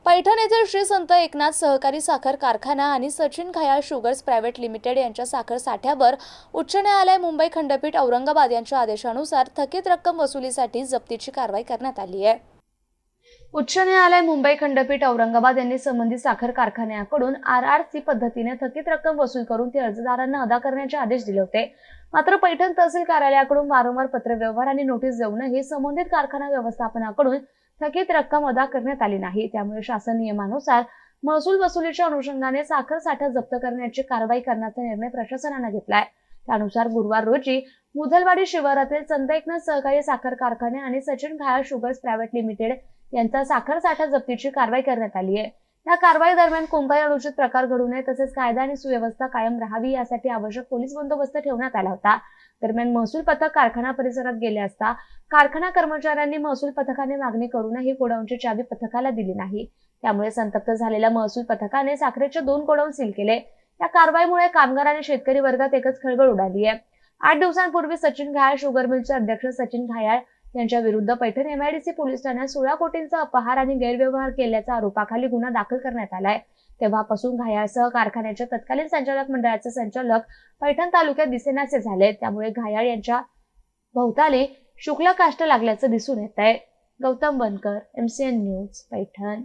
पैठण येथील श्री संत एकनाथ सहकारी साखर कारखाना आणि सचिन घायाळ शुगर्स प्रायव्हेट लिमिटेड यांच्या साखर साठ्यावर उच्च न्यायालय मुंबई खंडपीठ औरंगाबाद यांच्या आदेशानुसार थकीत रक्कम वसुलीसाठी जप्तीची कारवाई करण्यात आली आहे। उच्च न्यायालय मुंबई खंडपीठ औरंगाबाद यांनी संबंधित साखर कारखान्याकडून RRC पद्धतीने थकीत रक्कम वसूल करून ती अर्जदारांना अदा करण्याचे आदेश दिले होते। मात्र पैठण तहसील कार्यालयाकडून वारंवार पत्रव्यवहार आणि नोटीस देऊनही संबंधित कारखाना व्यवस्थापनाकडून थकीत रक्कम अदा करण्यात आली नाही। त्यामुळे शासन नियमानुसार महसूल वसुलीच्या अनुषंगाने साखर साठा जप्त करण्याची कारवाई करण्याचा निर्णय प्रशासनाने घेतलाय। त्यानुसार गुरुवार रोजी मुधलवाडी शिवारातील संत एकनाथ सहकारी साखर कारखाने आणि सचिन घायाळ शुगर्स प्रायव्हेट लिमिटेड यांचा साखर साठा जप्तीची कारवाई करण्यात आली आहे। या कारवाई दरम्यान कोणताही अनुचित प्रकार घडू नये तसेच कायदा आणि सुव्यवस्था कायम राहावी यासाठी आवश्यक पोलीस बंदोबस्त ठेवण्यात आला होता। दरम्यान महसूल पथक कारखाना परिसरात गेले असता कारखाना कर्मचाऱ्यांनी महसूल पथकाने मागणी करूनही गोडाऊनची चावी पथकाला दिली नाही। त्यामुळे संतप्त झालेल्या महसूल पथकाने साखरेचे 2 गोडाऊन सील केले। या कारवाईमुळे कामगार आणि शेतकरी वर्गात एकच खळबळ उडाली आहे। 8 दिवसांपूर्वी सचिन घायाळ शुगर मिलचे अध्यक्ष सचिन घायाळ यांच्या विरुद्ध पैठण MIDC पोलीस ठाण्यात 16 कोटींचा अपहार आणि गैरव्यवहार केल्याच्या आरोपाखाली गुन्हा दाखल करण्यात आलाय। तेव्हापासून घायाळसह कारखान्याच्या तत्कालीन संचालक मंडळाचे संचालक पैठण तालुक्यात दिसेनासे झाले। त्यामुळे घायाळ यांच्या भोवताली शुक्ल काष्ट लागल्याचं दिसून येत आहे। गौतम बनकर, MCN न्यूज, पैठण।